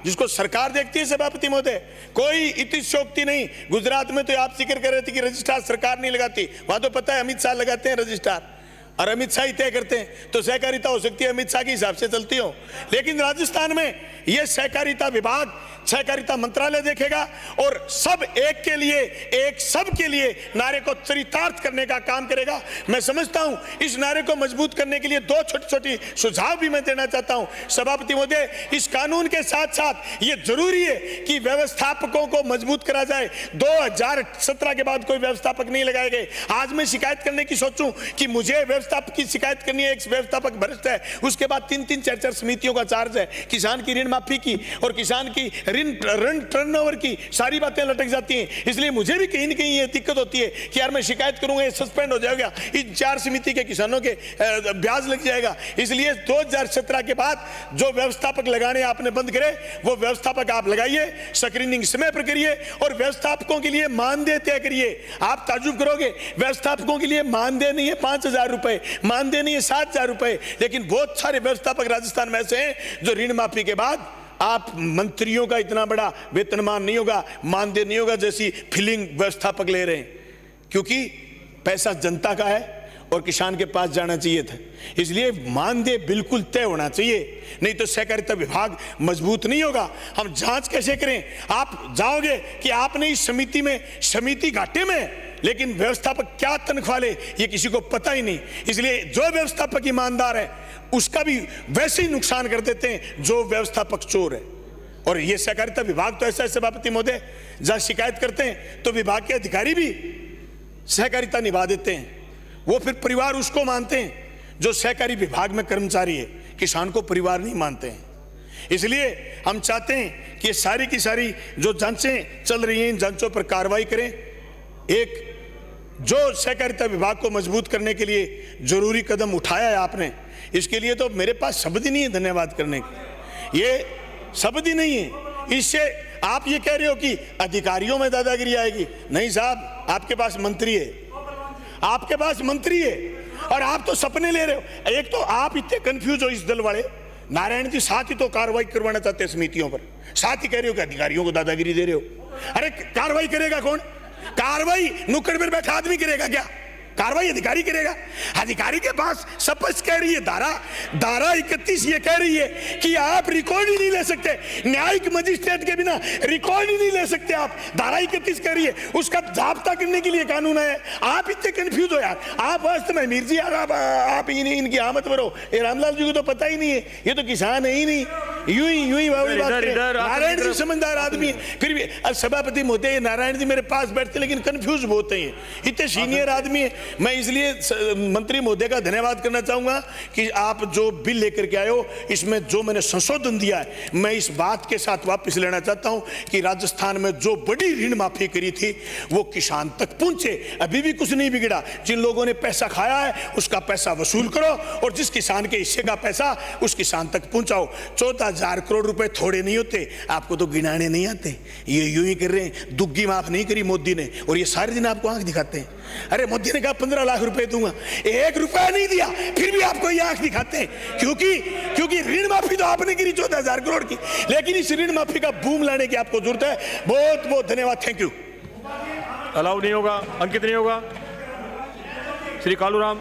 जिसको सरकार देखती है सभापति महोदय, कोई इतिशोक्ति नहीं। गुजरात में तो आप जिक्र कर रहे थे कि रजिस्ट्रार सरकार नहीं लगाती, वहां तो पता है अमित शाह लगाते हैं रजिस्ट्रार, और अमित शाह ही तय करते हैं। तो सहकारिता हो सकती है अमित शाह के हिसाब से चलती हो, लेकिन राजस्थान में यह सहकारिता विभाग, सहकारिता मंत्रालय देखेगा और सब एक के लिए, एक सब के लिए नारे को चरितार्थ करने का काम करेगा। मैं समझता हूं इस नारे को मजबूत करने के लिए दो छोटी छोटी सुझाव भी मैं देना चाहता हूं सभापति महोदय। इस कानून के साथ साथ ये जरूरी है कि व्यवस्थापकों को मजबूत करा जाए। 2017 के बाद कोई व्यवस्थापक नहीं लगाए गए। आज मैं शिकायत करने की सोचूं कि मुझे व्यवस्थापक की शिकायत करनी है, एक व्यवस्थापक भ्रष्ट है, उसके बाद 3-3, 4-4 समितियों का चार्ज है, किसान की ऋण माफी की और किसान की ऋण टर्नओवर की सारी बातें लटक जाती हैं। इसलिए मुझे भी कहीं न कहीं ये दिक्कत होती है कि यार मैं शिकायत करूंगा, ये सस्पेंड हो जाएगा, इन 4 समिति के किसानों के ब्याज लग जाएगा। इसलिए 2017 के बाद जो व्यवस्थापक लगाने आपने बंद करे, वो व्यवस्थापक आप लगाइए, स्क्रीनिंग समय पर करिए और व्यवस्थापकों के लिए मानदेय तय करिए। आप ताजुब करोगे, व्यवस्थापकों के लिए मानदेय नहीं है 5,000 रुपए, मानदेय नहीं है 7,000 रुपए, लेकिन बहुत सारे व्यवस्थापक राजस्थान में ऐसे हैं जो ऋण माफी के बाद आप मंत्रियों का इतना बड़ा वेतनमान नहीं होगा, मानदेय नहीं होगा जैसी फीलिंग व्यवस्थापक ले रहे हैं, क्योंकि पैसा जनता का है और किसान के पास जाना चाहिए था। इसलिए मानदेय बिल्कुल तय होना चाहिए, नहीं तो सहकारिता विभाग मजबूत नहीं होगा। हम जांच कैसे करें? आप जाओगे कि आपने इस समिति में, समिति घाटे में, लेकिन व्यवस्थापक क्या तनख्वाह ले ये किसी को पता ही नहीं। इसलिए जो व्यवस्थापक ईमानदार है उसका भी वैसे ही नुकसान कर देते हैं जो व्यवस्थापक चोर है। और ये सहकारिता विभाग तो ऐसा है सभापति महोदय, जहां शिकायत करते हैं तो विभाग के अधिकारी भी सहकारिता निभा देते हैं, वो फिर परिवार उसको मानते हैं जो सहकारी विभाग में कर्मचारी है, किसान को परिवार नहीं मानते हैं। इसलिए हम चाहते हैं कि ये सारी की सारी जो जांचें चल रही हैं, इन जांचों पर कार्रवाई करें। एक जो सहकारिता विभाग को मजबूत करने के लिए जरूरी कदम उठाया है आपने, इसके लिए तो मेरे पास शब्द ही नहीं है धन्यवाद करने के, ये शब्द ही नहीं है। इससे आप ये कह रहे हो कि अधिकारियों में दादागिरी आएगी, नहीं साहब, आपके पास मंत्री है, आपके पास मंत्री है और आप तो सपने ले रहे हो। एक तो आप इतने कंफ्यूज हो इस दल वाले, नारायण जी साथ ही तो कार्रवाई करवाना चाहते हैं समितियों पर, साथ ही कह रहे हो कि अधिकारियों को दादागिरी दे रहे हो। अरे कार्रवाई करेगा कौन? कार्रवाई नुक्कड़ पर बैठा आदमी करेगा क्या? कार्रवाई अधिकारी करेगा। अधिकारी के पास स्पष्ट कह रही है धारा 31 ये कह रही है कि आप रिकॉर्ड ही नहीं ले सकते, न्यायिक मजिस्ट्रेट के बिना रिकॉर्ड ही नहीं ले सकते आप। धारा 31 कह रही है, उसका जाब्ता करने के लिए कानून है। आप इतने कंफ्यूज हो यार। आप वास्तव में मीर जी यार, आप इनकी आमद भरो, ये रामलाल जी को तो पता ही नहीं है, ये तो किसान है ही नहीं। यूं ही नारायण जी समझदार आदमी है, फिर भी सभापति महोदय नारायण जी मेरे पास बैठते लेकिन कंफ्यूज बहुत हैं, इतने सीनियर आदमी है। मैं इसलिए मंत्री महोदय का धन्यवाद करना चाहूंगा कि आप जो बिल लेकर के आए हो, इसमें जो मैंने संशोधन दिया है, मैं इस बात के साथ वापस लेना चाहता हूं कि राजस्थान में जो बड़ी ऋण माफी करी थी वो किसान तक पहुंचे। अभी भी कुछ नहीं बिगड़ा। जिन लोगों ने पैसा खाया है उसका पैसा वसूल करो और जिस किसान के हिस्से का पैसा उस किसान तक पहुंचाओ। 14,000 करोड़ रुपए थोड़े नहीं होते, आपको तो गिनाने नहीं आते। ये यूं ही कर रहे हैं, दुग्गी माफ नहीं करी मोदी ने और ये सारे दिन आपको आंख दिखाते हैं। अरे मोदी ने कहा 15 लाख रुपए दूंगा, 1 रुपया नहीं दिया, फिर भी आपको ये आंख दिखाते हैं। क्योंकि ऋण माफी तो आपने करी 14,000 करोड़ की, लेकिन इस ऋण माफी का बूम लाने की आपको जरूरत है। बहुत बहुत धन्यवाद, थैंक यू। अलाउ नहीं होगा, अंकित नहीं होगा। श्री कालूराम।